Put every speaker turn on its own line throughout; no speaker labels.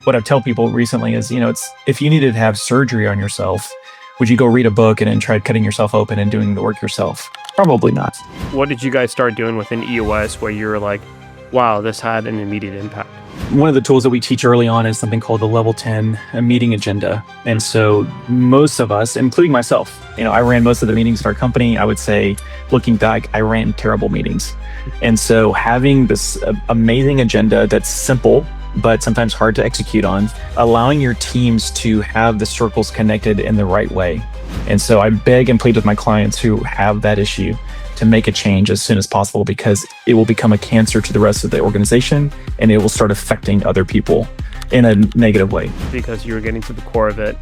what I tell people recently is, it's if you needed to have surgery on yourself, would you go read a book and then try cutting yourself open and doing the work yourself? Probably not.
What did you guys start doing within EOS where you were like, wow, this had an immediate impact?
One of the tools that we teach early on is something called the level 10 meeting agenda. And so most of us, including myself, I ran most of the meetings at our company. I would say, looking back, I ran terrible meetings. And so having this amazing agenda that's simple, but sometimes hard to execute on, allowing your teams to have the circles connected in the right way. And so I beg and plead with my clients who have that issue to make a change as soon as possible, because it will become a cancer to the rest of the organization and it will start affecting other people in a negative way.
Because you were getting to the core of it.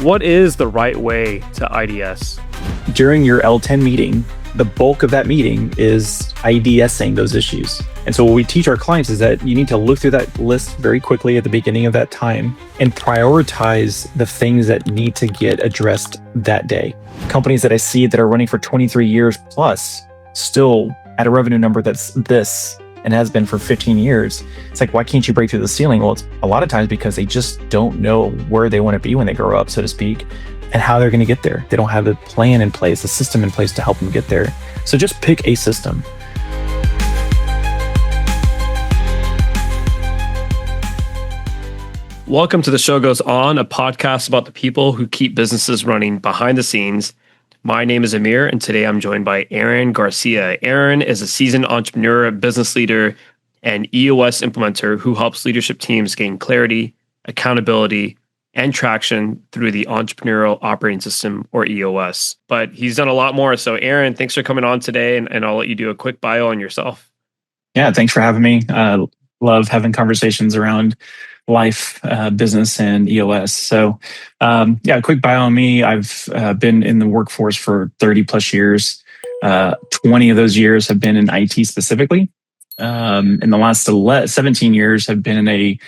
What is the right way to IDS?
During your L10 meeting, the bulk of that meeting is IDSing those issues. And so what we teach our clients is that you need to look through that list very quickly at the beginning of that time and prioritize the things that need to get addressed that day. Companies that I see that are running for 23 years plus still at a revenue number that's this and has been for 15 years. It's like, why can't you break through the ceiling? Well, it's a lot of times because they just don't know where they want to be when they grow up, so to speak, and how they're going to get there. They don't have a plan in place, a system in place to help them get there. So just pick a system.
Welcome to The Show Goes On, a podcast about the people who keep businesses running behind the scenes. My name is Aamir, and today I'm joined by Aaron Garcia. Aaron is a seasoned entrepreneur, business leader, and EOS implementer who helps leadership teams gain clarity, accountability, and traction through the Entrepreneurial Operating System, or EOS. But he's done a lot more. So Aaron, thanks for coming on today, and I'll let you do a quick bio on yourself.
Yeah, thanks for having me. Love having conversations around life, business, and EOS. So a quick bio on me. I've been in the workforce for 30 plus years. 20 of those years have been in IT specifically. In the last 17 years have been in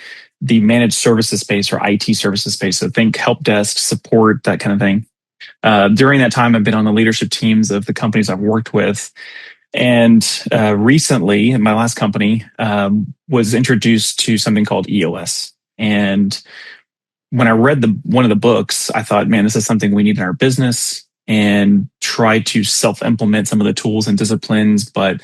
the managed services space or IT services space. So think help desk, support, that kind of thing. During that time, I've been on the leadership teams of the companies I've worked with. And recently, my last company was introduced to something called EOS. And when I read one of the books, I thought, man, this is something we need in our business, and try to self-implement some of the tools and disciplines. But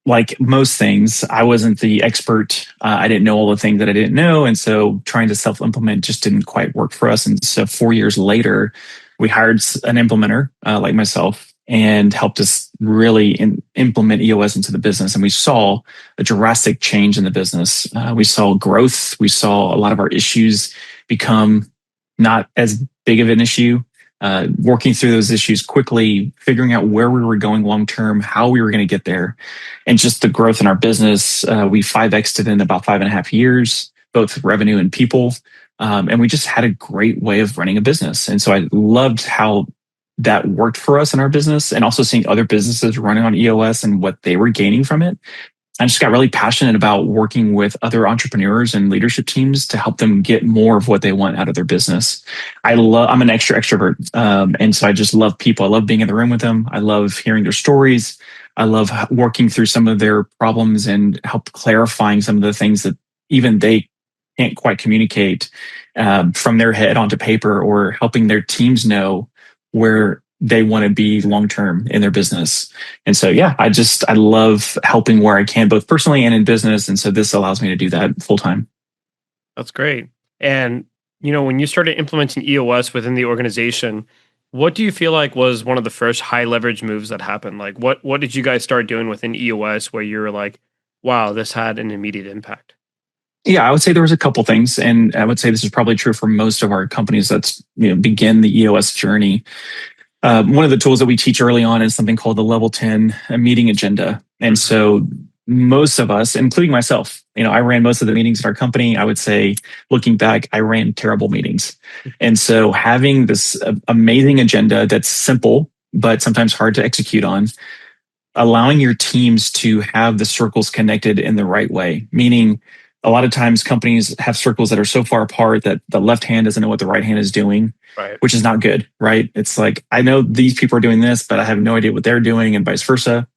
like most things, I wasn't the expert. I didn't know all the things that I didn't know. And so trying to self-implement just didn't quite work for us. And so 4 years later, we hired an implementer like myself and helped us really implement EOS into the business. And we saw a drastic change in the business. We saw growth. We saw a lot of our issues become not as big of an issue. Working through those issues quickly, figuring out where we were going long-term, how we were going to get there, and just the growth in our business. We 5x'd it in about 5.5 years, both revenue and people. And we just had a great way of running a business. And so I loved how that worked for us in our business, and also seeing other businesses running on EOS and what they were gaining from it. I just got really passionate about working with other entrepreneurs and leadership teams to help them get more of what they want out of their business. I'm an extrovert. And so I just love people. I love being in the room with them. I love hearing their stories. I love working through some of their problems and help clarifying some of the things that even they can't quite communicate from their head onto paper, or helping their teams know where they want to be long-term in their business. And so, I love helping where I can, both personally and in business. And so this allows me to do that full time.
That's great. And, when you started implementing EOS within the organization, what do you feel like was one of the first high leverage moves that happened? Like what did you guys start doing within EOS where you were like, wow, this had an immediate impact?
Yeah, I would say there was a couple things, and I would say this is probably true for most of our companies that begin the EOS journey. One of the tools that we teach early on is something called the level 10 meeting agenda. And so most of us, including myself, I ran most of the meetings at our company. I would say, looking back, I ran terrible meetings. And so having this amazing agenda that's simple, but sometimes hard to execute on, allowing your teams to have the circles connected in the right way, meaning a lot of times companies have circles that are so far apart that the left hand doesn't know what the right hand is doing, right, which is not good, right? It's like, I know these people are doing this, but I have no idea what they're doing, and vice versa.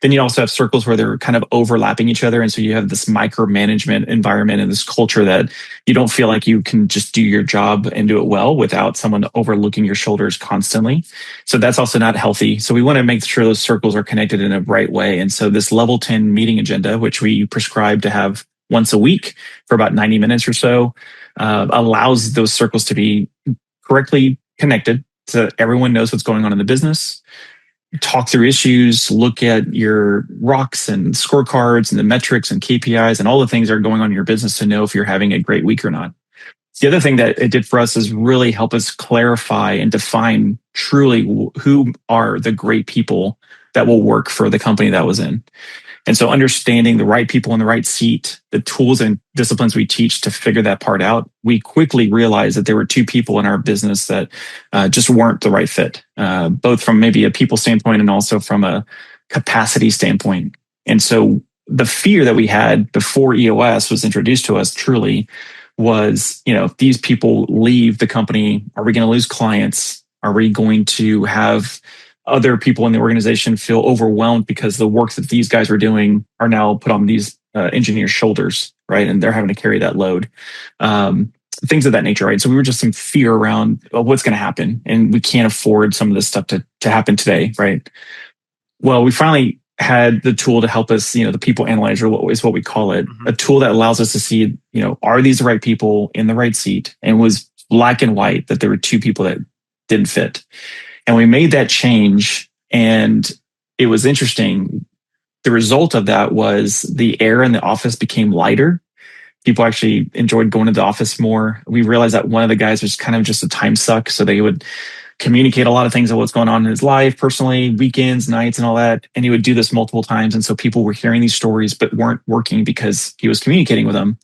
Then you also have circles where they're kind of overlapping each other. And so you have this micromanagement environment and this culture that you don't feel like you can just do your job and do it well without someone overlooking your shoulders constantly. So that's also not healthy. So we want to make sure those circles are connected in a right way. And so this level 10 meeting agenda, which we prescribe to have once a week for about 90 minutes or so, allows those circles to be correctly connected so everyone knows what's going on in the business, talk through issues, look at your rocks and scorecards and the metrics and KPIs and all the things that are going on in your business to know if you're having a great week or not. The other thing that it did for us is really help us clarify and define truly who are the great people that will work for the company that was in. And so understanding the right people in the right seat, the tools and disciplines we teach to figure that part out, we quickly realized that there were two people in our business that just weren't the right fit, both from maybe a people standpoint and also from a capacity standpoint. And so the fear that we had before EOS was introduced to us truly was, if these people leave the company, are we going to lose clients? Are we going to have other people in the organization feel overwhelmed because the work that these guys are doing are now put on these engineers' shoulders, right? And they're having to carry that load. Things of that nature, right? So we were just some fear around what's going to happen, and we can't afford some of this stuff to happen today, right? Well, we finally had the tool to help us, the people analyzer is what we call it, a tool that allows us to see, are these the right people in the right seat? And it was black and white that there were two people that didn't fit. And we made that change, and it was interesting. The result of that was the air in the office became lighter. People actually enjoyed going to the office more. We realized that one of the guys was kind of just a time suck. So they would communicate a lot of things of what's going on in his life, personally, weekends, nights, and all that. And he would do this multiple times. And so people were hearing these stories, but weren't working because he was communicating with them.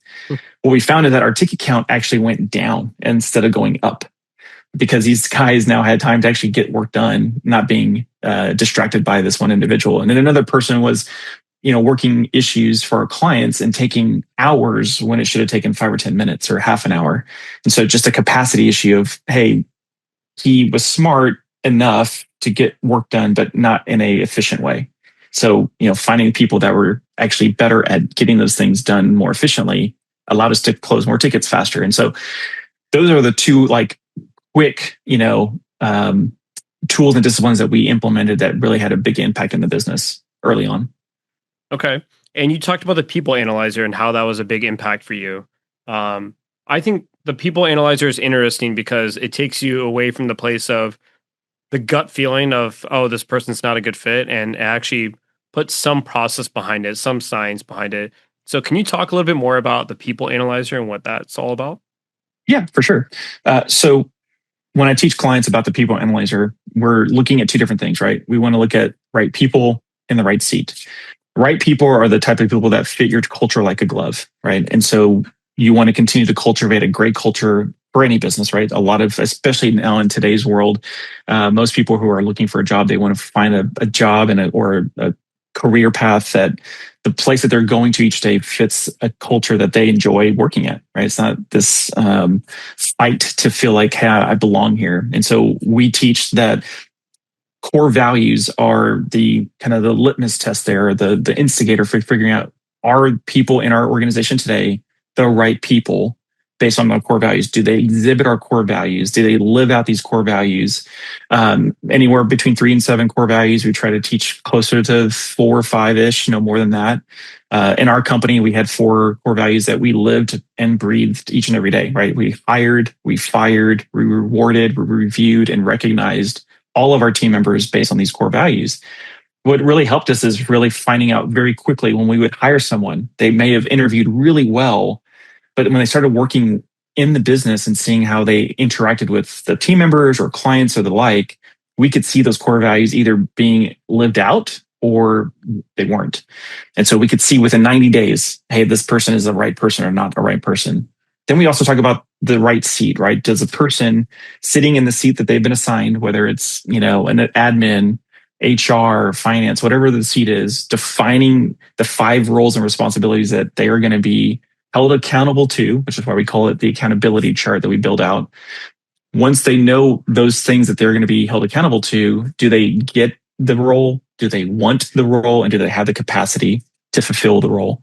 What we found is that our ticket count actually went down instead of going up, because these guys now had time to actually get work done, not being distracted by this one individual. And then another person was, working issues for our clients and taking hours when it should have taken 5 or 10 minutes or half an hour. And so just a capacity issue of, hey, he was smart enough to get work done, but not in a efficient way. So, finding people that were actually better at getting those things done more efficiently allowed us to close more tickets faster. And so those are the two quick, tools and disciplines that we implemented that really had a big impact in the business early on.
Okay. And you talked about the people analyzer and how that was a big impact for you. I think the people analyzer is interesting because it takes you away from the place of the gut feeling of, oh, this person's not a good fit, and actually put some process behind it, some science behind it. So can you talk a little bit more about the people analyzer and what that's all about?
Yeah, for sure. So when I teach clients about the people analyzer, we're looking at two different things, right? We want to look at right people in the right seat. Right people are the type of people that fit your culture like a glove, right? And so you want to continue to cultivate a great culture for any business, right? A lot of, especially now in today's world, most people who are looking for a job, they want to find a job or a career path that the place that they're going to each day fits a culture that they enjoy working at, right? It's not this fight to feel like, hey, I belong here. And so we teach that core values are the kind of the litmus test there, the instigator for figuring out, are people in our organization today the right people based on our core values? Do they exhibit our core values? Do they live out these core values? Anywhere between 3 and 7 core values. We try to teach closer to 4 or 5-ish, no more than that. In our company, we had 4 core values that we lived and breathed each and every day, right? We hired, we fired, we rewarded, we reviewed, and recognized all of our team members based on these core values. What really helped us is really finding out very quickly when we would hire someone, they may have interviewed really well, but when they started working in the business and seeing how they interacted with the team members or clients or the like, we could see those core values either being lived out or they weren't. And so we could see within 90 days, hey, this person is the right person or not the right person. Then we also talk about the right seat, right? Does a person sitting in the seat that they've been assigned, whether it's, an admin, HR, finance, whatever the seat is, defining the 5 roles and responsibilities that they are going to be held accountable to, which is why we call it the accountability chart that we build out. Once they know those things that they're going to be held accountable to, do they get the role? Do they want the role, and do they have the capacity to fulfill the role?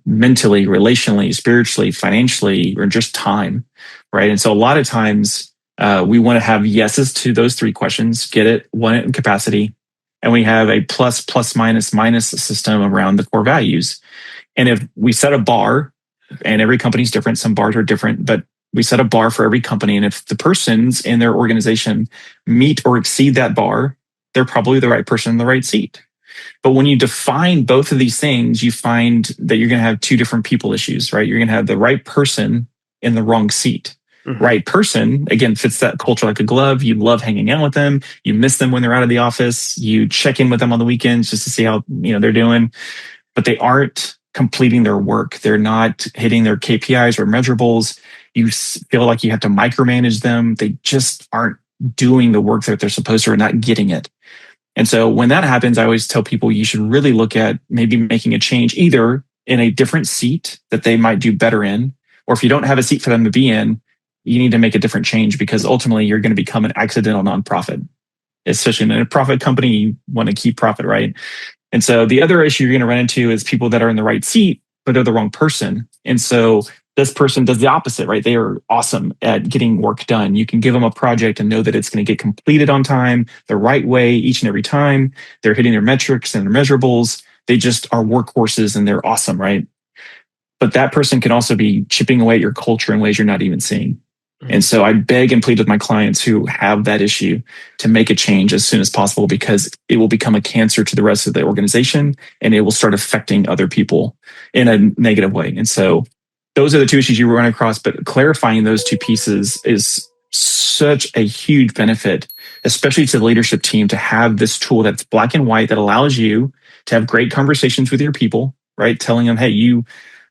Mentally, relationally, spiritually, financially, or just time, right? And so a lot of times we want to have yeses to those three questions, get it, want it in capacity, and we have a plus, plus, minus, minus system around the core values. And if we set a bar, and every company's different, some bars are different, but we set a bar for every company. And if the persons in their organization meet or exceed that bar, they're probably the right person in the right seat. But when you define both of these things, you find that you're going to have two different people issues, right? You're going to have the right person in the wrong seat. Mm-hmm. Right person, again, fits that culture like a glove. You love hanging out with them. You miss them when they're out of the office. You check in with them on the weekends just to see how they're doing. But they aren't completing their work. They're not hitting their KPIs or measurables. You feel like you have to micromanage them. They just aren't doing the work that they're supposed to or not getting it. And so when that happens, I always tell people you should really look at maybe making a change either in a different seat that they might do better in, or if you don't have a seat for them to be in, you need to make a different change because ultimately you're going to become an accidental nonprofit. Especially in a profit company, you want to keep profit, right? And so the other issue you're going to run into is people that are in the right seat, but they're the wrong person. And so this person does the opposite, right? They are awesome at getting work done. You can give them a project and know that it's going to get completed on time, the right way each and every time. They're hitting their metrics and their measurables. They just are workhorses and they're awesome, right? But that person can also be chipping away at your culture in ways you're not even seeing. And so I beg and plead with my clients who have that issue to make a change as soon as possible because it will become a cancer to the rest of the organization and it will start affecting other people in a negative way. And so those are the two issues you run across, but clarifying those two pieces is such a huge benefit, especially to the leadership team to have this tool that's black and white that allows you to have great conversations with your people, right? Telling them, hey, you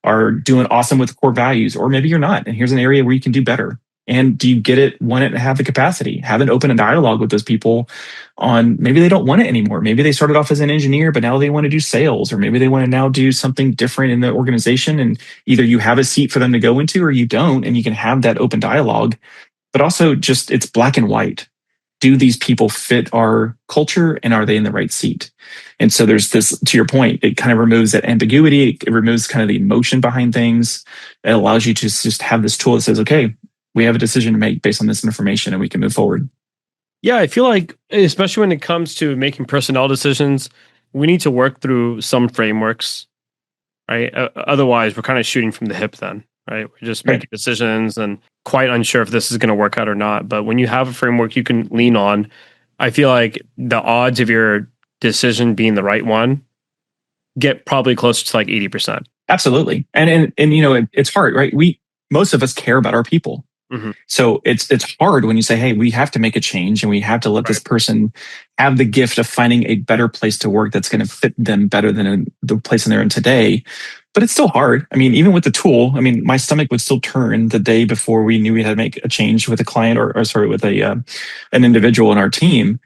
are doing awesome with core values, or maybe you're not. And here's an area where you can do better. And do you get it, want it, and have the capacity? Have an open dialogue with those people on maybe they don't want it anymore. Maybe they started off as an engineer, but now they want to do sales, or maybe they want to now do something different in the organization. And either you have a seat for them to go into or you don't, and you can have that open dialogue. But also just it's black and white. Do these people fit our culture and are they in the right seat? And so there's this, to your point, it kind of removes that ambiguity. It removes kind of the emotion behind things. It allows you to just have this tool that says, okay, we have a decision to make based on this information and we can move forward.
Yeah, I feel like, especially when it comes to making personnel decisions, we need to work through some frameworks, right? Otherwise, we're kind of shooting from the hip then, right? We're just making decisions and quite unsure if this is going to work out or not. But when you have a framework you can lean on, I feel like the odds of your decision being the right one get probably closer to like 80%.
Absolutely. And it's hard, right? Most of us care about our people. Mm-hmm. So it's hard when you say, hey, we have to make a change and we have to let this person have the gift of finding a better place to work that's going to fit them better than the place they're in today. But it's still hard. I mean, even with the tool, I mean, my stomach would still turn the day before we knew we had to make a change with a client or with an individual in our team.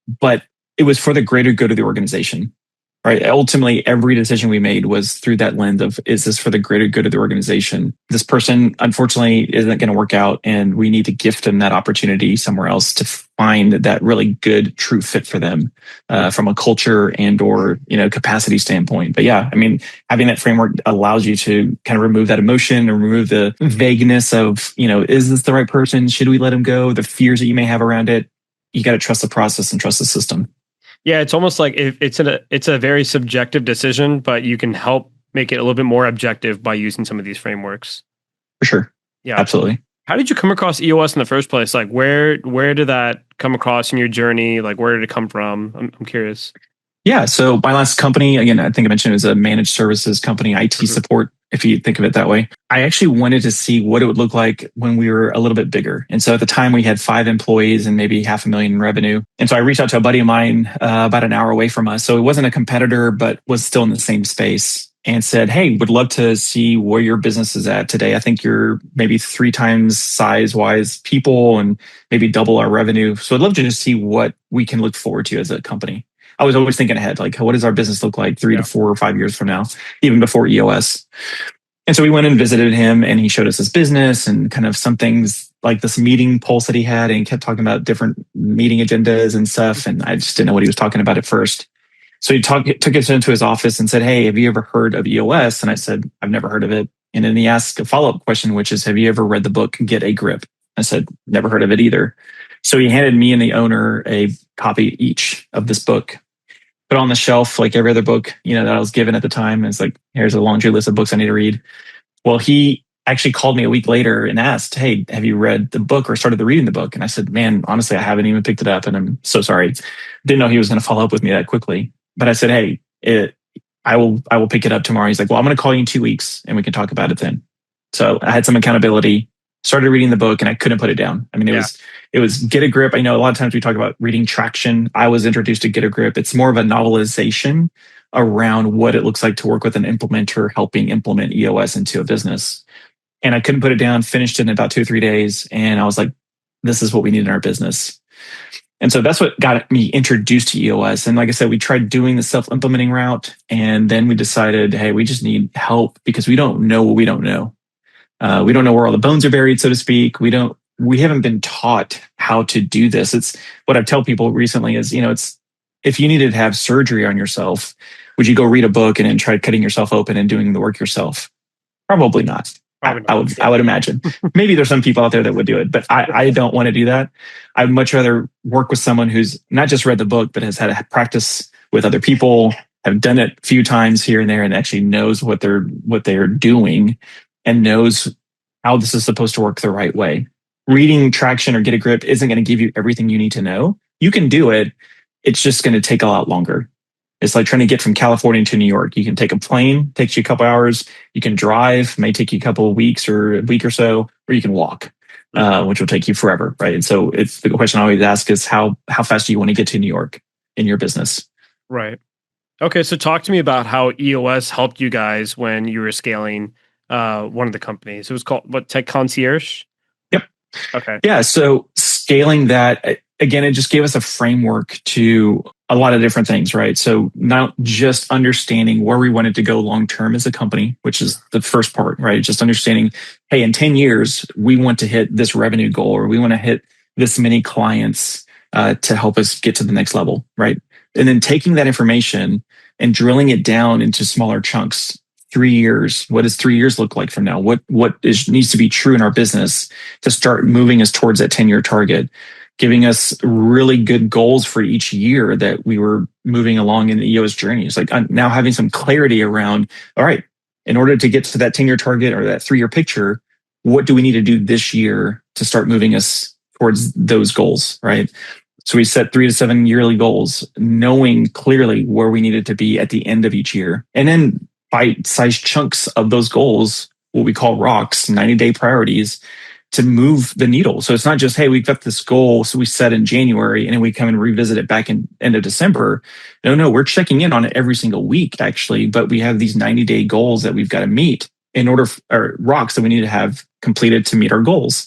But it was for the greater good of the organization. Right. Ultimately, every decision we made was through that lens of, is this for the greater good of the organization? This person, unfortunately, isn't going to work out, and we need to gift them that opportunity somewhere else to find that really good, true fit for them from a culture and or capacity standpoint. But yeah, I mean, having that framework allows you to kind of remove that emotion and remove the vagueness of, is this the right person? Should we let him go? The fears that you may have around it. You got to trust the process and trust the system.
Yeah, it's almost like it's a very subjective decision, but you can help make it a little bit more objective by using some of these frameworks.
For sure. Yeah, absolutely.
How did you come across EOS in the first place? Like, where did that come across in your journey? Like, where did it come from? I'm curious.
Yeah, so my last company, again, I think I mentioned it was a managed services company, IT support, if you think of it that way. I actually wanted to see what it would look like when we were a little bit bigger. And so at the time we had 5 employees and maybe $500,000 in revenue. And so I reached out to a buddy of mine about an hour away from us. So it wasn't a competitor, but was still in the same space, and said, hey, would love to see where your business is at today. I think you're maybe 3 times size-wise people and maybe double our revenue. So I'd love to just see what we can look forward to as a company. I was always thinking ahead, like, what does our business look like 3 to 4 or 5 years from now, even before EOS? And so we went and visited him, and he showed us his business and kind of some things like this meeting pulse that he had, and he kept talking about different meeting agendas and stuff. And I just didn't know what he was talking about at first. So he took us into his office and said, "Hey, have you ever heard of EOS?" And I said, "I've never heard of it." And then he asked a follow-up question, which is, "Have you ever read the book Get a Grip?" I said, "Never heard of it either." So he handed me and the owner a copy each of this book, put on the shelf like every other book, that I was given at the time. It's like, here's a laundry list of books I need to read. Well, he actually called me a week later and asked, "Hey, have you read the book or started reading the book?" And I said, "Man, honestly, I haven't even picked it up, and I'm so sorry." Didn't know he was going to follow up with me that quickly. But I said, "Hey, I will pick it up tomorrow." He's like, "Well, I'm going to call you in 2 weeks and we can talk about it then." So I had some accountability, started reading the book, and I couldn't put it down. I mean, it was Get a Grip. I know a lot of times we talk about reading Traction. I was introduced to Get a Grip. It's more of a novelization around what it looks like to work with an implementer helping implement EOS into a business. And I couldn't put it down, finished it in about 2 or 3 days. And I was like, this is what we need in our business. And so that's what got me introduced to EOS. And like I said, we tried doing the self-implementing route. And then we decided, hey, we just need help because we don't know what we don't know. We don't know where all the bones are buried, so to speak. We haven't been taught how to do this. It's what I've told people recently is, it's if you needed to have surgery on yourself, would you go read a book and then try cutting yourself open and doing the work yourself? Probably not. I would imagine. Maybe there's some people out there that would do it, but I don't want to do that. I'd much rather work with someone who's not just read the book, but has had a practice with other people, have done it a few times here and there, and actually knows what they're doing and knows how this is supposed to work the right way. Reading Traction or Get a Grip isn't going to give you everything you need to know. You can do it. It's just going to take a lot longer. It's like trying to get from California to New York. You can take a plane, takes you a couple hours. You can drive, may take you a couple of weeks or a week or so, or you can walk, which will take you forever, right? And so it's the question I always ask is how fast do you want to get to New York in your business?
Right. Okay, so talk to me about how EOS helped you guys when you were scaling one of the companies. It was called Tech Concierge?
Yep.
Okay.
Yeah. So scaling that, again, it just gave us a framework to a lot of different things, right? So not just understanding where we wanted to go long term as a company, which is the first part, right? Just understanding, hey, in 10 years, we want to hit this revenue goal, or we want to hit this many clients to help us get to the next level, right? And then taking that information and drilling it down into smaller chunks. 3 years. What does 3 years look like from now? What needs to be true in our business to start moving us towards that 10-year target? Giving us really good goals for each year that we were moving along in the EOS journey. It's like now having some clarity around, all right, in order to get to that 10-year target or that 3-year picture, what do we need to do this year to start moving us towards those goals, right? So we set 3 to 7 yearly goals, knowing clearly where we needed to be at the end of each year. And then bite-sized chunks of those goals, what we call rocks, 90-day priorities, to move the needle. So it's not just, hey, we've got this goal, so we set in January, and then we come and revisit it back in end of December. No, we're checking in on it every single week, actually, but we have these 90-day goals that we've got to meet or rocks that we need to have completed to meet our goals.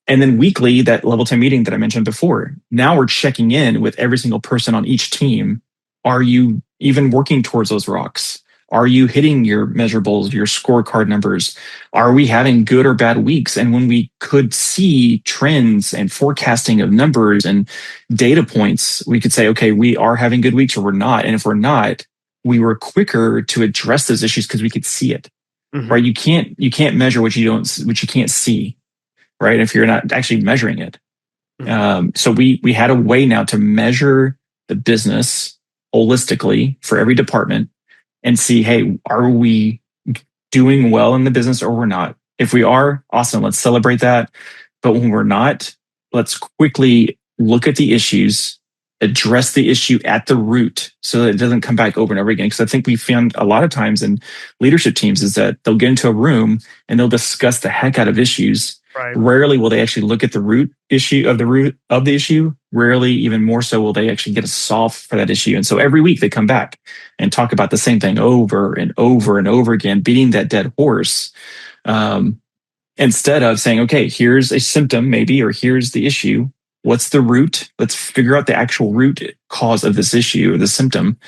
And then weekly, that level 10 meeting that I mentioned before, now we're checking in with every single person on each team. Are you even working towards those rocks? Are you hitting your measurables, your scorecard numbers? Are we having good or bad weeks? And when we could see trends and forecasting of numbers and data points, we could say, okay, we are having good weeks or we're not. And if we're not, we were quicker to address those issues because we could see it, right? You can't measure what you can't see, right? If you're not actually measuring it. So we had a way now to measure the business holistically for every department and see, hey, are we doing well in the business or we're not? If we are, awesome, let's celebrate that. But when we're not, let's quickly look at the issues, address the issue at the root so that it doesn't come back over and over again. Because I think we found a lot of times in leadership teams is that they'll get into a room and they'll discuss the heck out of issues. Right. Rarely will they actually look at the root of the issue. Rarely, even more so, will they actually get a solve for that issue. And so every week they come back and talk about the same thing over and over and over again, beating that dead horse. Instead of saying, okay, here's a symptom maybe, or here's the issue. What's the root? Let's figure out the actual root cause of this issue or the symptom.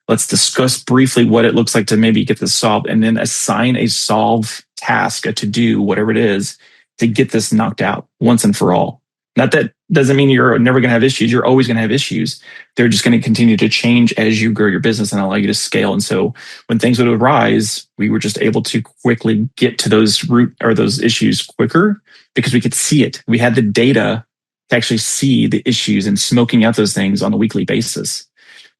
Let's discuss briefly what it looks like to maybe get this solved, and then assign a solve task, a to-do, whatever it is, to get this knocked out once and for all. Not that doesn't mean you're never going to have issues. You're always going to have issues. They're just going to continue to change as you grow your business and allow you to scale. And so when things would arise, we were just able to quickly get to those root or those issues quicker because we could see it. We had the data to actually see the issues and smoking out those things on a weekly basis.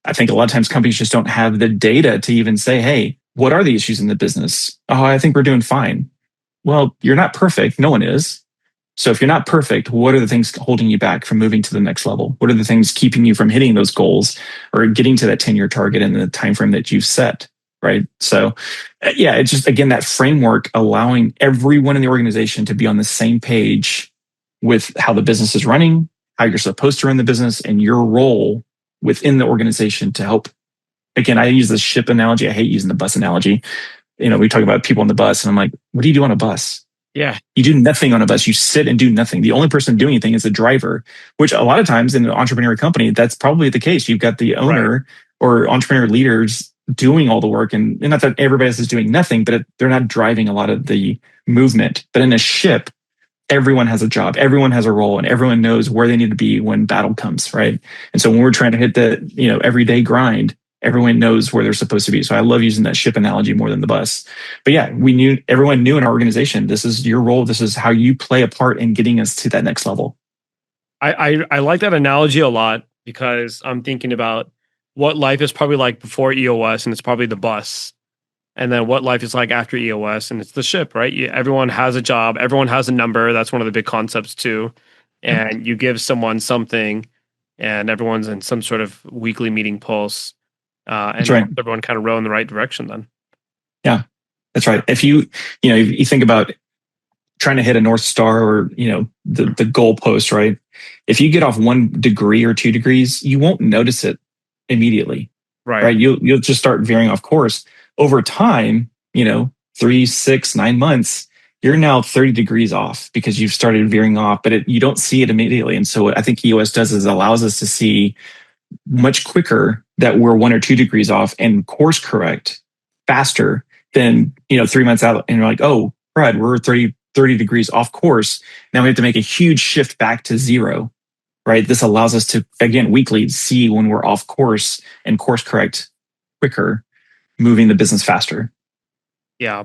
I think a lot of times companies just don't have the data to even say, hey, what are the issues in the business? Oh, I think we're doing fine. Well, you're not perfect. No one is. So if you're not perfect, what are the things holding you back from moving to the next level? What are the things keeping you from hitting those goals or getting to that 10-year target in the time frame that you've set? Right. So yeah, it's just, again, that framework allowing everyone in the organization to be on the same page with how the business is running, how you're supposed to run the business, and your role within the organization to help. Again, I use the ship analogy. I hate using the bus analogy. We talk about people on the bus and I'm like, what do you do on a bus?
Yeah.
You do nothing on a bus. You sit and do nothing. The only person doing anything is the driver, which a lot of times in an entrepreneurial company, that's probably the case. You've got the owner or entrepreneur leaders doing all the work. And not that everybody else is doing nothing, but they're not driving a lot of the movement. But in a ship, everyone has a job, everyone has a role, and everyone knows where they need to be when battle comes, right? And so when we're trying to hit the everyday grind, everyone knows where they're supposed to be. So I love using that ship analogy more than the bus. But yeah, everyone knew in our organization, this is your role. This is how you play a part in getting us to that next level.
I like that analogy a lot because I'm thinking about what life is probably like before EOS, and it's probably the bus. And then what life is like after EOS, and it's the ship, right? Everyone has a job. Everyone has a number. That's one of the big concepts too. And you give someone something and everyone's in some sort of weekly meeting pulse. And right. Everyone kind of row in the right direction then.
Yeah, that's right. If you think about trying to hit a North Star or, the goalpost, right? If you get off 1 degree or 2 degrees, you won't notice it immediately, right? You'll just start veering off course. Over time, 3, 6, 9 months, you're now 30 degrees off because you've started veering off, but you don't see it immediately. And so what I think EOS does is allows us to see much quicker that we're 1 or 2 degrees off and course correct faster than 3 months out. And you're like, oh, crud, we're 30 degrees off course. Now we have to make a huge shift back to 0, right? This allows us to, again, weekly see when we're off course and course correct quicker, moving the business faster.
Yeah.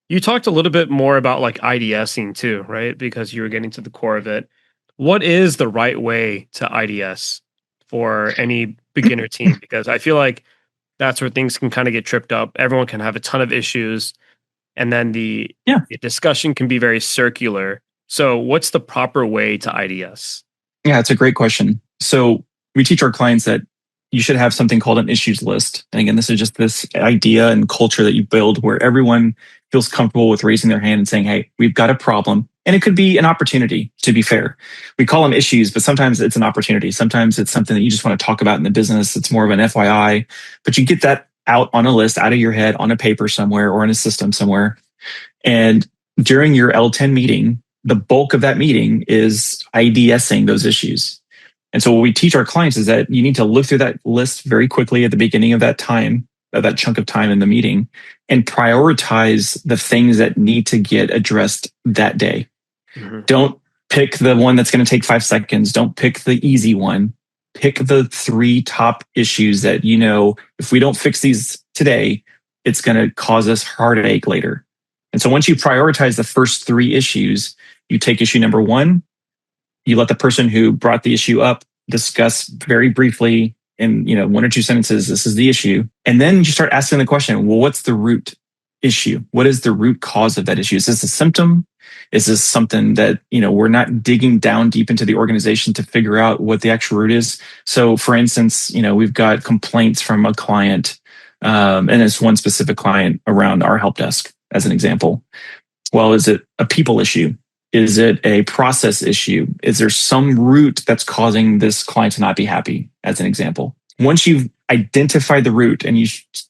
You talked a little bit more about like IDSing too, right? Because you were getting to the core of it. What is the right way to IDS for any beginner team? Because I feel like that's where things can kind of get tripped up. Everyone can have a ton of issues. And then the discussion can be very circular. So what's the proper way to IDS?
Yeah, it's a great question. So we teach our clients that you should have something called an issues list. And again, this is just this idea and culture that you build where everyone feels comfortable with raising their hand and saying, hey, we've got a problem. And it could be an opportunity, to be fair. We call them issues, but sometimes it's an opportunity. Sometimes it's something that you just want to talk about in the business. It's more of an FYI, but you get that out on a list, out of your head, on a paper somewhere or in a system somewhere. And during your L10 meeting, the bulk of that meeting is IDSing those issues. And so what we teach our clients is that you need to look through that list very quickly at the beginning of that time, of that chunk of time in the meeting, and prioritize the things that need to get addressed that day. Mm-hmm. Don't pick the one that's going to take 5 seconds. Don't pick the easy one. Pick the 3 top issues that, if we don't fix these today, it's going to cause us heartache later. And so once you prioritize the first 3 issues, you take issue number 1, you let the person who brought the issue up discuss very briefly in 1 or 2 sentences, this is the issue. And then you start asking the question, well, what's the root issue? What is the root cause of that issue? Is this a symptom? Is this something that, we're not digging down deep into the organization to figure out what the actual root is? So for instance, we've got complaints from a client, and it's one specific client around our help desk as an example. Well, is it a people issue? Is it a process issue? Is there some root that's causing this client to not be happy, as an example? Once you've identified the root, and you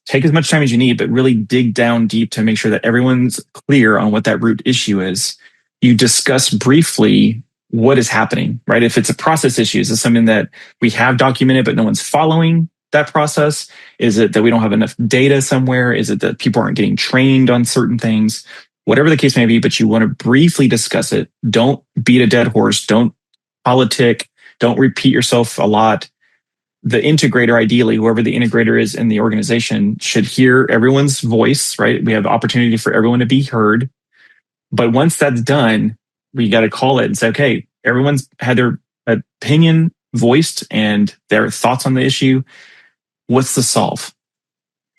take as much time as you need, but really dig down deep to make sure that everyone's clear on what that root issue is, you discuss briefly what is happening, right? If it's a process issue, is this something that we have documented, but no one's following that process? Is it that we don't have enough data somewhere? Is it that people aren't getting trained on certain things? whatever the case may be, but you want to briefly discuss it. Don't beat a dead horse. Don't politic. Don't repeat yourself a lot. The integrator, ideally, whoever the integrator is in the organization, should hear everyone's voice, right? We have opportunity for everyone to be heard. But once that's done, we got to call it and say, okay, everyone's had their opinion voiced and their thoughts on the issue. What's the solve?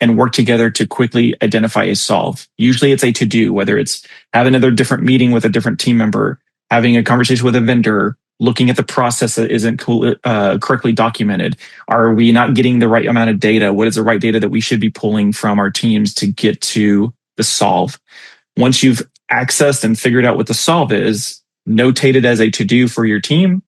And work together to quickly identify a solve. Usually it's a to-do, whether it's have another different meeting with a different team member, having a conversation with a vendor, looking at the process that isn't correctly documented. Are we not getting the right amount of data? What is the right data that we should be pulling from our teams to get to the solve? Once you've accessed and figured out what the solve is, notate it as a to-do for your team.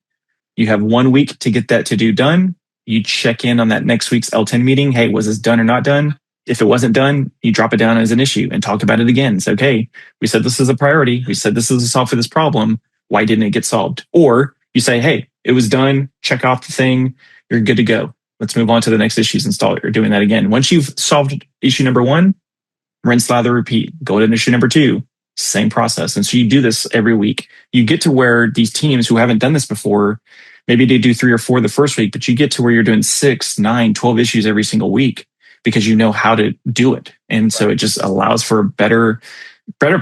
You have 1 week to get that to-do done. You check in on that next week's L10 meeting. Hey, was this done or not done? If it wasn't done, you drop it down as an issue and talk about it again. Say, okay, we said this is a priority. We said this is a solve for this problem. Why didn't it get solved? Or you say, hey, it was done. Check off the thing. You're good to go. Let's move on to the next issues and start doing that again. Once you've solved issue number 1, rinse, lather, repeat. Go to issue number 2. Same process. And so you do this every week. You get to where these teams who haven't done this before, maybe they do 3 or 4 the first week, but you get to where you're doing 6, 9, 12 issues every single week because you know how to do it. And so it just allows for a better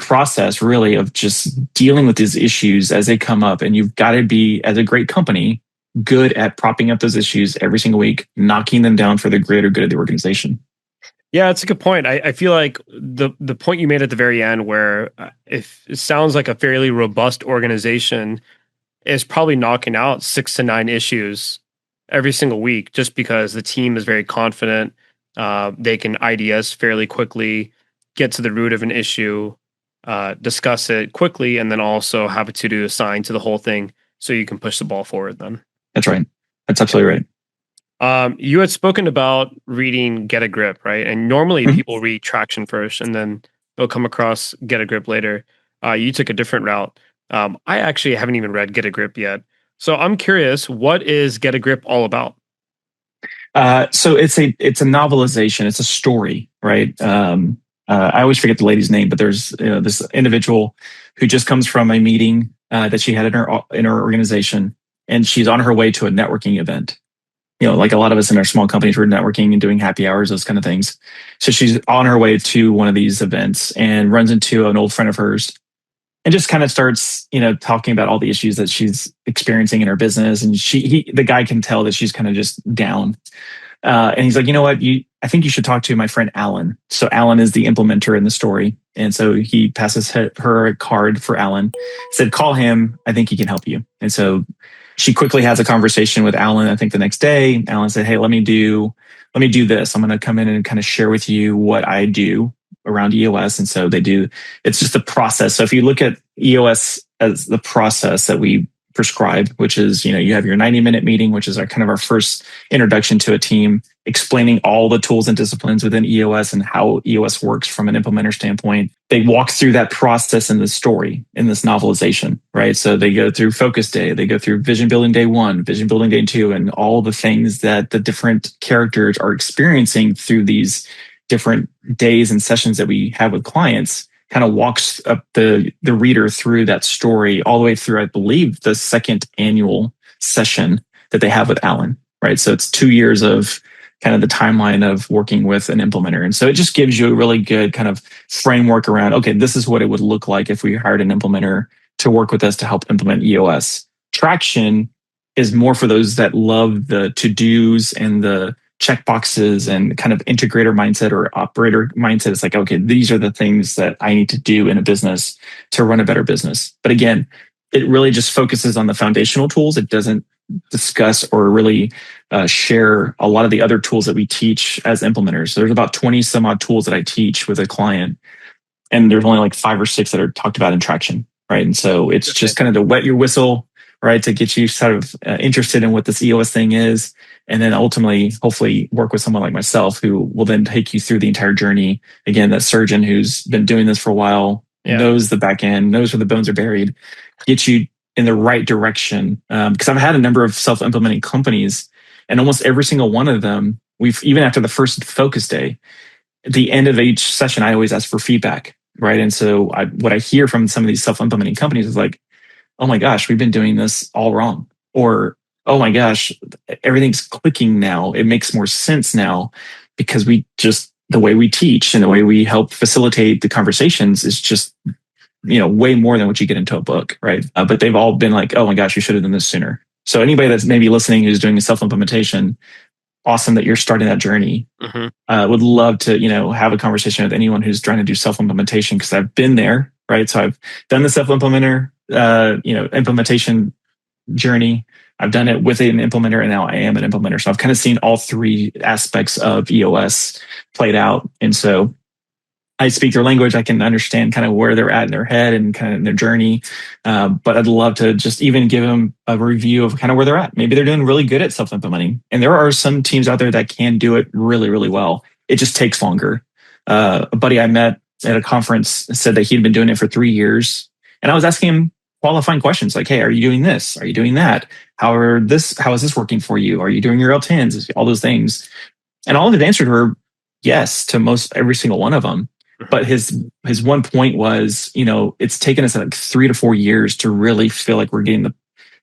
process, really, of just dealing with these issues as they come up. And you've got to be, as a great company, good at propping up those issues every single week, knocking them down for the greater good of the organization.
Yeah, it's a good point. I feel like the point you made at the very end, where if it sounds like a fairly robust organization is probably knocking out 6 to 9 issues every single week, just because the team is very confident. They can IDS fairly quickly, get to the root of an issue, discuss it quickly, and then also have a to-do assigned to the whole thing so you can push the ball forward then.
That's right. That's absolutely right.
You had spoken about reading Get a Grip, right? And normally people read Traction first and then they'll come across Get a Grip later. You took a different route. I actually haven't even read Get a Grip yet. So I'm curious, what is Get a Grip all about?
So it's a novelization. It's a story, right? I always forget the lady's name, but there's this individual who just comes from a meeting that she had in her organization, and she's on her way to a networking event. Like a lot of us in our small companies, we're networking and doing happy hours, those kind of things. So she's on her way to one of these events and runs into an old friend of hers and just kind of starts, talking about all the issues that she's experiencing in her business. And the guy can tell that she's kind of just down. And he's like, you know what? I think you should talk to my friend Alan. So Alan is the implementer in the story. And so he passes her a card for Alan, said, call him. I think he can help you. And so she quickly has a conversation with Alan, I think the next day. Alan said, hey, let me do this. I'm going to come in and kind of share with you what I do around EOS. And so they do, it's just a process. So if you look at EOS as the process that we prescribe, which is, you have your 90-minute meeting, which is our first introduction to a team, explaining all the tools and disciplines within EOS and how EOS works from an implementer standpoint. They walk through that process in the story, in this novelization, right? So they go through focus day, they go through vision building day 1, vision building day 2, and all the things that the different characters are experiencing through these different days and sessions that we have with clients. Kind of walks up the reader through that story all the way through, I believe, the second annual session that they have with Alan, right? So it's 2 years of kind of the timeline of working with an implementer. And so it just gives you a really good kind of framework around, okay, this is what it would look like if we hired an implementer to work with us to help implement EOS. Traction is more for those that love the to-dos and the checkboxes and kind of integrator mindset or operator mindset. It's like, okay, these are the things that I need to do in a business to run a better business. But again, it really just focuses on the foundational tools. It doesn't discuss or really share a lot of the other tools that we teach as implementers. So there's about 20 some odd tools that I teach with a client, and there's only like 5 or 6 that are talked about in Traction, right? And so it's just kind of to wet your whistle, right, to get you sort of interested in what this EOS thing is. And then ultimately, hopefully work with someone like myself who will then take you through the entire journey. Again, that surgeon who's been doing this for a while, knows the back end, knows where the bones are buried, get you in the right direction. Because I've had a number of self-implementing companies, and almost every single one of them, even after the first focus day, at the end of each session, I always ask for feedback. right? And so what I hear from some of these self-implementing companies is like, oh my gosh, we've been doing this all wrong. Or, oh my gosh, everything's clicking now. It makes more sense now because the way we teach and the way we help facilitate the conversations is just, way more than what you get into a book, right? But they've all been like, oh my gosh, you should have done this sooner. So anybody that's maybe listening who's doing a self-implementation, awesome that you're starting that journey. Would love to, have a conversation with anyone who's trying to do self-implementation because I've been there, right? So I've done the self-implementer, implementation journey. I've done it with an implementer and now I am an implementer. So I've kind of seen all three aspects of EOS played out. And so I speak their language. I can understand kind of where they're at in their head and kind of in their journey. But I'd love to just even give them a review of kind of where they're at. Maybe they're doing really good at self-implementing. And there are some teams out there that can do it really, really well. It just takes longer. A buddy I met at a conference said that he'd been doing it for 3 years. And I was asking him qualifying questions like, hey, are you doing this? Are you doing that? How is this working for you? Are you doing your L10s? All those things. And all of his answers were yes to most every single one of them. But his one point was, it's taken us like 3 to 4 years to really feel like we're getting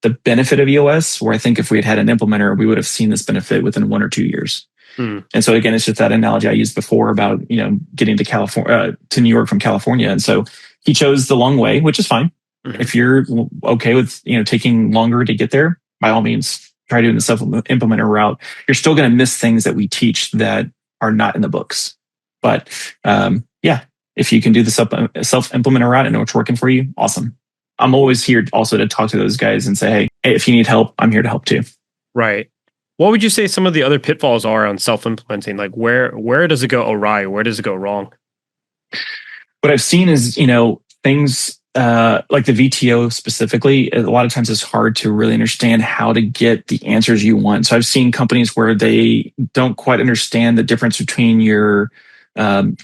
the benefit of EOS, where I think if we had an implementer, we would have seen this benefit within 1 or 2 years. And so again, it's just that analogy I used before about, getting to California, to New York from California. And so he chose the long way, which is fine. If you're okay with, taking longer to get there, by all means, try doing the self-implementer route. You're still going to miss things that we teach that are not in the books. But if you can do the self-implementer route and know what's working for you, awesome. I'm always here also to talk to those guys and say, hey, if you need help, I'm here to help too.
Right. What would you say some of the other pitfalls are on self-implementing? Like where does it go awry? Where does it go wrong?
What I've seen is, things like the VTO specifically, a lot of times it's hard to really understand how to get the answers you want. So I've seen companies where they don't quite understand the difference between your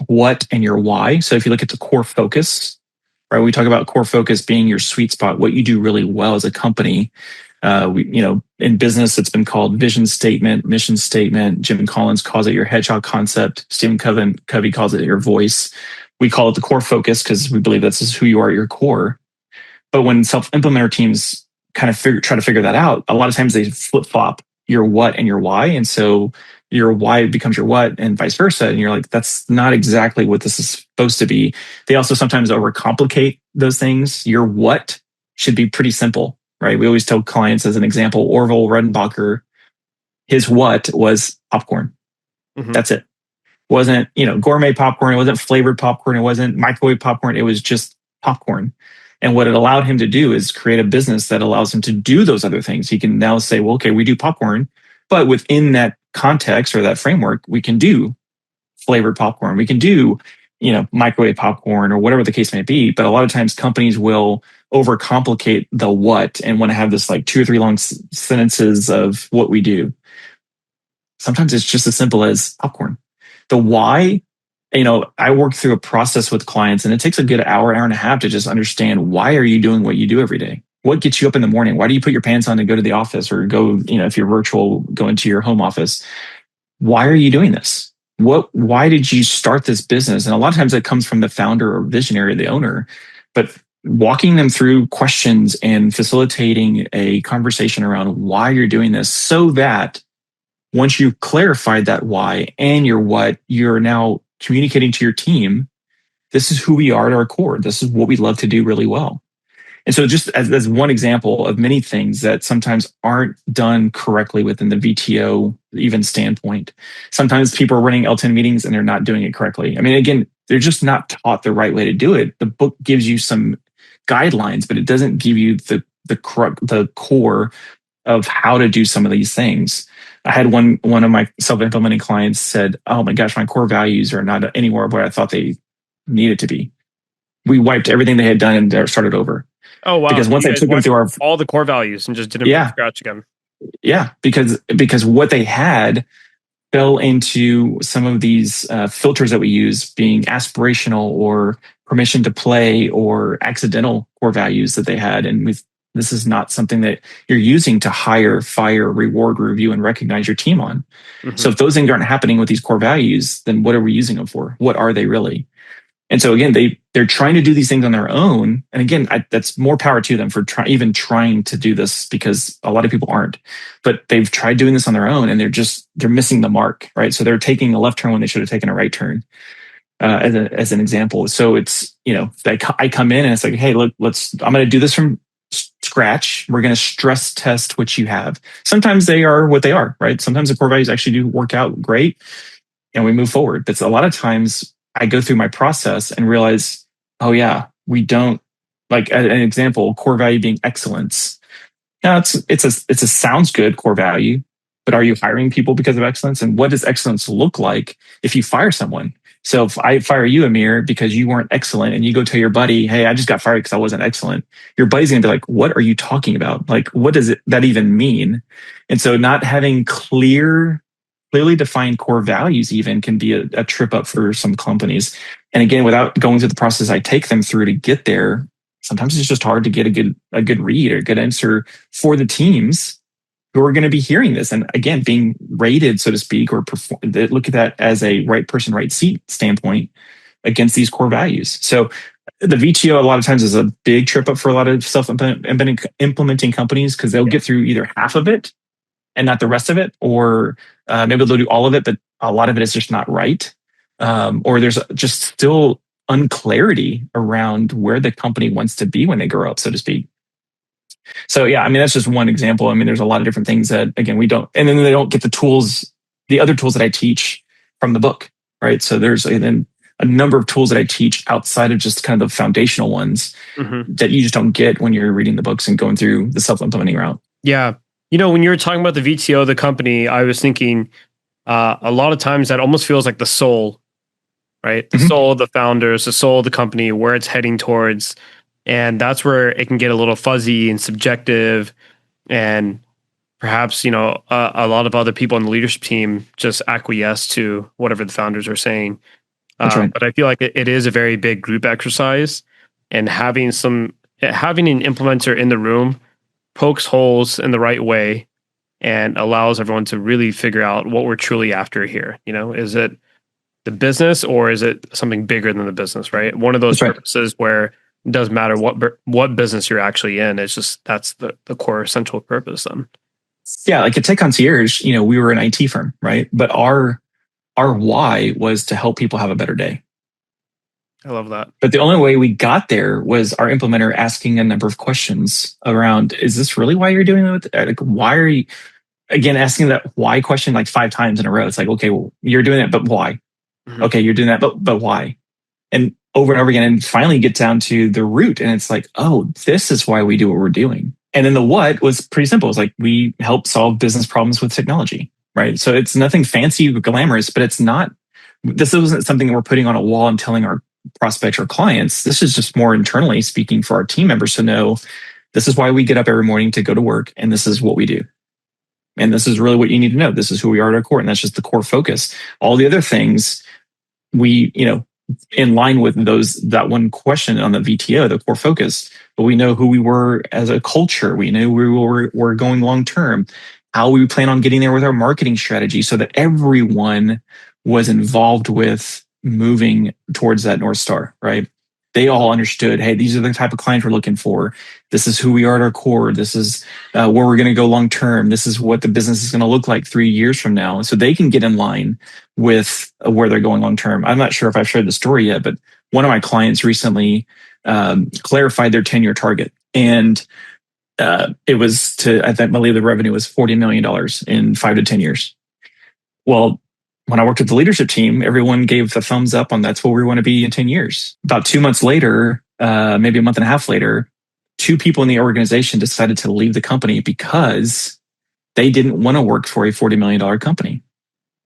what and your why. So if you look at the core focus, right, we talk about core focus being your sweet spot, what you do really well as a company. In business, it's been called vision statement, mission statement. Jim Collins calls it your hedgehog concept. Stephen Covey calls it your voice. We call it the core focus because we believe this is who you are at your core. But when self-implementer teams kind of try to figure that out, a lot of times they flip-flop your what and your why. And so your why becomes your what and vice versa. And you're like, that's not exactly what this is supposed to be. They also sometimes overcomplicate those things. Your what should be pretty simple, right? We always tell clients as an example, Orville Redenbacher, his what was popcorn. That's it. Wasn't, gourmet popcorn. It wasn't flavored popcorn. It wasn't microwave popcorn. It was just popcorn. And what it allowed him to do is create a business that allows him to do those other things. He can now say, well, okay, we do popcorn, but within that context or that framework, we can do flavored popcorn. We can do, microwave popcorn or whatever the case may be. But a lot of times companies will overcomplicate the what and want to have this like 2 or 3 long sentences of what we do. Sometimes it's just as simple as popcorn. The why, I work through a process with clients and it takes a good hour and a half to just understand why are you doing what you do every day? What gets you up in the morning? Why do you put your pants on and go to the office or go, if you're virtual, go into your home office? Why are you doing this? Why did you start this business? And a lot of times it comes from the founder or visionary, the owner, but walking them through questions and facilitating a conversation around why you're doing this so that once you've clarified that why and your what, you're now communicating to your team, this is who we are at our core. This is what we love to do really well. And so just as one example of many things that sometimes aren't done correctly within the VTO even standpoint. Sometimes people are running L10 meetings and they're not doing it correctly. I mean, again, they're just not taught the right way to do it. The book gives you some guidelines, but it doesn't give you the core of how to do some of these things. I had one of my self-implementing clients said, oh my gosh, my core values are not anywhere where I thought they needed to be. We wiped everything they had done and started over.
Oh, wow.
Because once I took them through
all the core values and just did them from scratch again.
Yeah, because what they had fell into some of these filters that we use being aspirational or permission to play or accidental core values that they had. And this is not something that you're using to hire, fire, reward, review, and recognize your team on. So if those things aren't happening with these core values, then what are we using them for? What are they really? And so again, they're trying to do these things on their own. And again, that's more power to them for even trying to do this, because a lot of people aren't. But they've tried doing this on their own, and they're missing the mark, right? So they're taking a left turn when they should have taken a right turn, as an example. So it's, I come in and it's like, hey, look, I'm going to do this from scratch. We're going to stress test what you have. Sometimes they are what they are, right? Sometimes the core values actually do work out great, and we move forward. But a lot of times I go through my process and realize, oh yeah, we don't, like an example, core value being excellence. Now it's a sounds good core value, but are you hiring people because of excellence? And what does excellence look like if you fire someone? So if I fire you, Aamir, because you weren't excellent, and you go tell your buddy, hey, I just got fired because I wasn't excellent, your buddy's going to be like, what are you talking about? Like, what does that even mean? And so not having clearly defined core values even can be a trip up for some companies. And again, without going through the process I take them through to get there, sometimes it's just hard to get a good read or a good answer for the teams who are going to be hearing this. And again, being rated, so to speak, or look at that as a right person, right seat standpoint against these core values. So the VTO a lot of times is a big trip up for a lot of self-implementing companies, because they'll get through either half of it and not the rest of it, or maybe they'll do all of it, but a lot of it is just not right. Or there's just still unclarity around where the company wants to be when they grow up, so to speak. So yeah, I mean, that's just one example. I mean, there's a lot of different things that, again, we don't, and then they don't get the other tools that I teach from the book, right? So there's then a number of tools that I teach outside of just kind of the foundational ones that you just don't get when you're reading the books and going through the self-implementing route.
Yeah. When you were talking about the VTO, the company, I was thinking a lot of times that almost feels like the soul, right? The soul of the founders, the soul of the company, where it's heading towards. And that's where it can get a little fuzzy and subjective. And perhaps, a lot of other people on the leadership team just acquiesce to whatever the founders are saying.
That's right.
But I feel like it is a very big group exercise, and having an implementer in the room pokes holes in the right way and allows everyone to really figure out what we're truly after here. Is it the business, or is it something bigger than the business, right? One of those purposes where it doesn't matter what business you're actually in. It's just, that's the core central purpose then.
Yeah, like at Tech Concierge, we were an IT firm, right? But our why was to help people have a better day.
I love that.
But the only way we got there was our implementer asking a number of questions around, is this really why you're doing it? Like, why are you, again, asking that why question like 5 times in a row? It's like, okay, well, you're doing it, but why? Okay, you're doing that, but why? And over and over again, and finally get down to the root. And it's like, oh, this is why we do what we're doing. And then the what was pretty simple. It's like, we help solve business problems with technology, right? So it's nothing fancy or glamorous, but this wasn't something that we're putting on a wall and telling our prospects or clients. This is just more internally speaking for our team members to know, this is why we get up every morning to go to work, and this is what we do. And this is really what you need to know. This is who we are at our core. And that's just the core focus. All the other things, we, in line with that one question on the VTO, the core focus, but we know who we were as a culture. We knew we're going long term, how we plan on getting there with our marketing strategy, so that everyone was involved with moving towards that North Star, right? They all understood, hey, these are the type of clients we're looking for. This is who we are at our core. This is where we're going to go long term. This is what the business is going to look like 3 years from now. And so they can get in line with where they're going long term. I'm not sure if I've shared the story yet, but one of my clients recently clarified their 10-year target. And it was I believe the revenue was $40 million in 5 to 10 years. Well, when I worked with the leadership team, everyone gave the thumbs up on that's where we want to be in 10 years. About 2 months later, maybe a month and a half later, 2 people in the organization decided to leave the company because they didn't want to work for a $40 million company.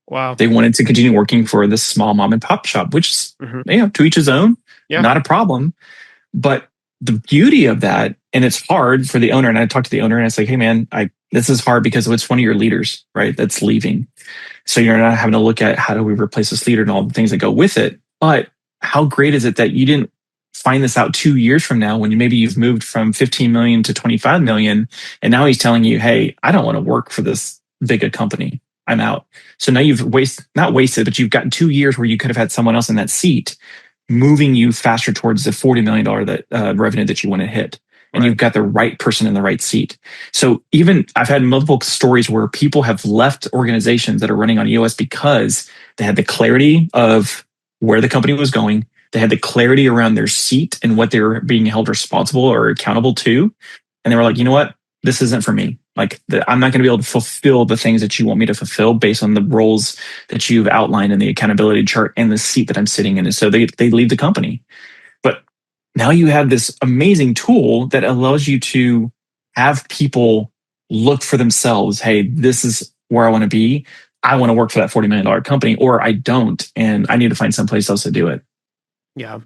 Wow.
They wanted to continue working for this small mom and pop shop, which is, to each his own, not a problem. But the beauty of that, and it's hard for the owner, and I talked to the owner and I say, hey man, this is hard because it's one of your leaders, right? That's leaving. So you're not having to look at how do we replace this leader and all the things that go with it. But how great is it that you didn't find this out 2 years from now when you've moved from 15 million to 25 million. And now he's telling you, hey, I don't want to work for this big a company. I'm out. So now you've not wasted, but you've gotten 2 years where you could have had someone else in that seat moving you faster towards the $40 million that revenue that you want to hit. And you've got the right person in the right seat. So even I've had multiple stories where people have left organizations that are running on EOS because they had the clarity of where the company was going. They had the clarity around their seat and what they were being held responsible or accountable to. And they were like, you know what? This isn't for me. Like I'm not going to be able to fulfill the things that you want me to fulfill based on the roles that you've outlined in the accountability chart and the seat that I'm sitting in. And so they leave the company. But now you have this amazing tool that allows you to have people look for themselves. Hey, this is where I want to be. I want to work for that $40 million company, or I don't, and I need to find someplace else to do it.
Yeah.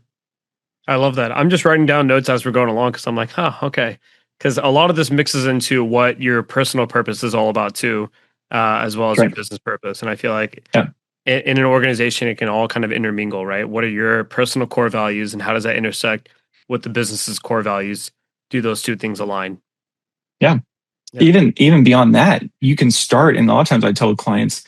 I love that. I'm just writing down notes as we're going along because I'm like, okay. Because a lot of this mixes into what your personal purpose is all about too, as well as your business purpose. And I feel like in an organization, it can all kind of intermingle, right? What are your personal core values and how does that intersect with the business's core values? Do those two things align?
Yeah. Even beyond that, you can start. And a lot of times I tell clients,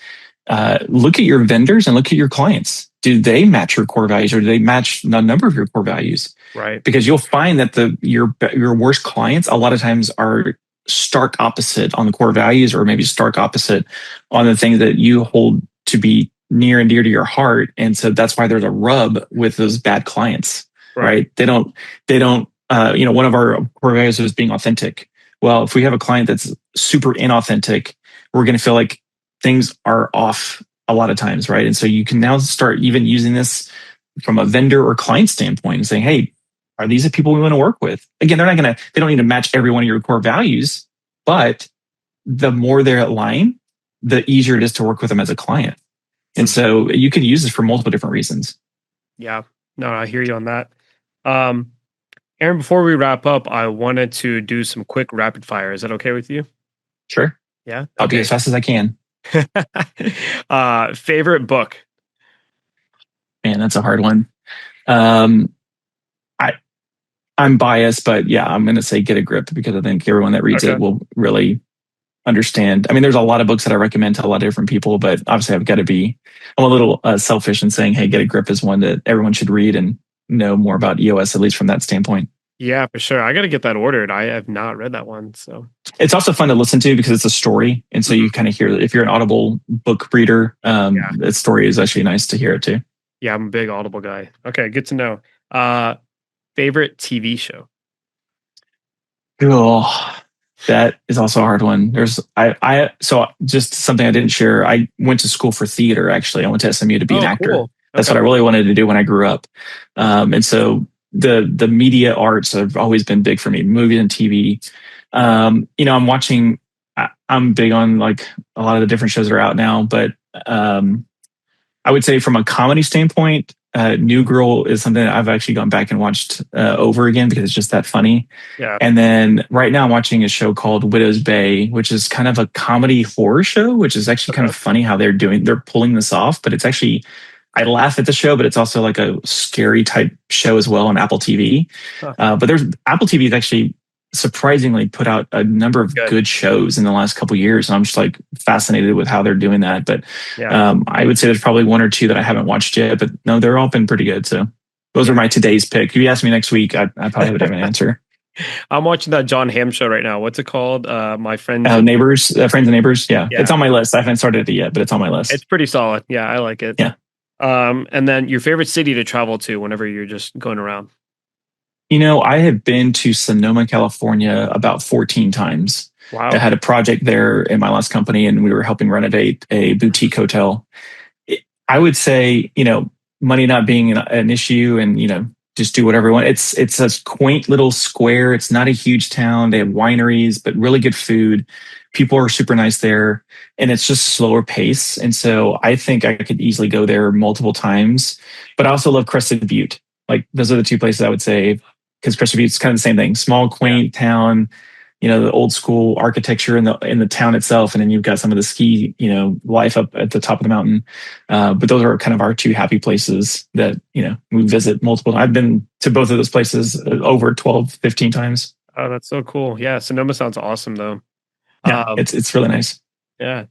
look at your vendors and look at your clients. Do they match your core values, or do they match a number of your core values?
Right.
Because you'll find that your worst clients a lot of times are stark opposite on the core values, or maybe stark opposite on the things that you hold to be near and dear to your heart. And so that's why there's a rub with those bad clients, right? They don't, one of our core values is being authentic. Well, if we have a client that's super inauthentic, we're going to feel like things are off a lot of times, right? And so you can now start even using this from a vendor or client standpoint and saying, hey, are these the people we want to work with? Again, they don't need to match every one of your core values, but the more they're aligned, the easier it is to work with them as a client. And so you can use this for multiple different reasons.
Yeah, no, I hear you on that. Aaron, before we wrap up, I wanted to do some quick rapid fire. Is that okay with you?
Sure.
Yeah.
I'll do as fast as I can.
Favorite book?
Man, that's a hard one. I'm biased, but yeah, I'm going to say Get a Grip, because I think everyone that reads it will really understand. I mean, there's a lot of books that I recommend to a lot of different people, but obviously I'm a little selfish in saying, hey, Get a Grip is one that everyone should read and know more about EOS, at least from that standpoint.
Yeah, for sure. I got to get that ordered. I have not read that one. So
it's also fun to listen to because it's a story. And so you kind of hear, if you're an Audible book reader, the story is actually nice to hear it too.
Yeah, I'm a big Audible guy. Okay, good to know. Favorite TV show?
Oh, that is also a hard one. So just something I didn't share. I went to school for theater. Actually, I went to SMU to be an actor. Cool. That's what I really wanted to do when I grew up. And so the media arts have always been big for me, movies and TV. I'm big on like a lot of the different shows that are out now, but I would say from a comedy standpoint, New Girl is something that I've actually gone back and watched over again because it's just that funny.
Yeah.
And then right now I'm watching a show called Widow's Bay, which is kind of a comedy horror show, which is actually kind of funny how they're pulling this off. But it's actually, I laugh at the show, but it's also like a scary type show as well on Apple TV. But Apple TV is actually surprisingly put out a number of good shows in the last couple of years. And I'm just like fascinated with how they're doing that. But I would say there's probably one or two that I haven't watched yet, but no, they're all been pretty good. So those are my today's pick. If you ask me next week, I probably have a different answer.
I'm watching that John Hamm show right now. What's it called? My Friends
Neighbors, Friends and Neighbors. Yeah. It's on my list. I haven't started it yet, but it's on my list.
It's pretty solid. Yeah, I like it.
Yeah.
And then your favorite city to travel to whenever you're just going around?
I have been to Sonoma, California about 14 times.
Wow.
I had a project there in my last company, and we were helping renovate a boutique hotel. I would say, money not being an issue, and, just do whatever you want. It's a quaint little square. It's not a huge town. They have wineries, but really good food. People are super nice there, and it's just slower pace. And so I think I could easily go there multiple times, but I also love Crested Butte. Like those are the two places I would say, because Crested Butte's kind of the same thing. Small, quaint town, the old school architecture in the town itself. And then you've got some of the ski, life up at the top of the mountain. But those are kind of our two happy places that, we visit multiple. I've been to both of those places over 12, 15 times.
Oh, that's so cool. Yeah. Sonoma sounds awesome though.
Yeah, it's really nice.
Yeah.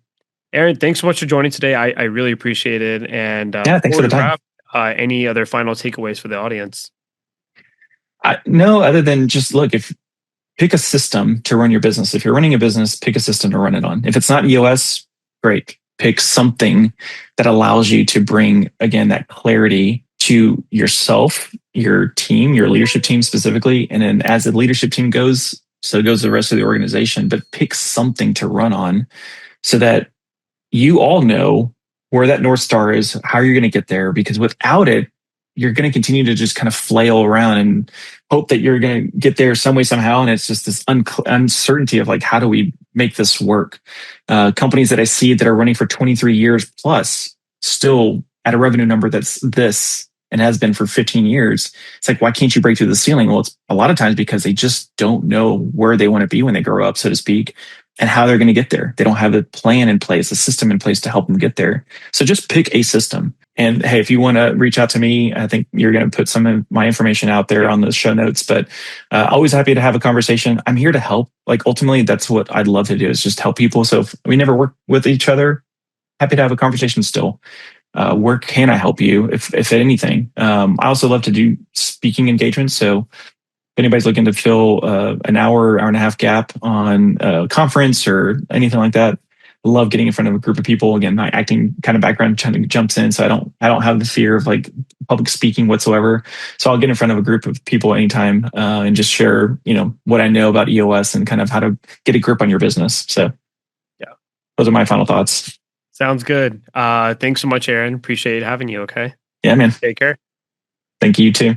Aaron, thanks so much for joining today. I really appreciate it. And
thanks for the time.
Any other final takeaways for the audience?
No, other than just look, if pick a system to run your business. If you're running a business, pick a system to run it on. If it's not EOS, great. Pick something that allows you to bring, again, that clarity to yourself, your team, your leadership team specifically. And then as the leadership team goes, so goes the rest of the organization. But pick something to run on so that you all know where that North Star is, how you're going to get there, because without it, you're going to continue to just kind of flail around and hope that you're going to get there some way, somehow. And it's just this uncertainty of like, how do we make this work? Companies that I see that are running for 23 years plus still at a revenue number that's this and has been for 15 years. It's like, why can't you break through the ceiling? Well, it's a lot of times because they just don't know where they want to be when they grow up, so to speak, and how they're going to get there. They don't have a plan in place, a system in place to help them get there. So just pick a system. And hey, if you want to reach out to me, I think you're going to put some of my information out there on the show notes, but always happy to have a conversation. I'm here to help. Like ultimately, that's what I'd love to do, is just help people. So if we never work with each other, happy to have a conversation still. Where can I help you, if anything? I also love to do speaking engagements. So if anybody's looking to fill an hour and a half gap on a conference or anything like that, I love getting in front of a group of people. Again, my acting kind of background kind of jumps in, so I don't have the fear of like public speaking whatsoever. So I'll get in front of a group of people anytime and just share, what I know about EOS and kind of how to get a grip on your business. So yeah, those are my final thoughts.
Sounds good. Thanks so much, Aaron. Appreciate having you. Okay.
Yeah, man.
Take care.
Thank you, you too.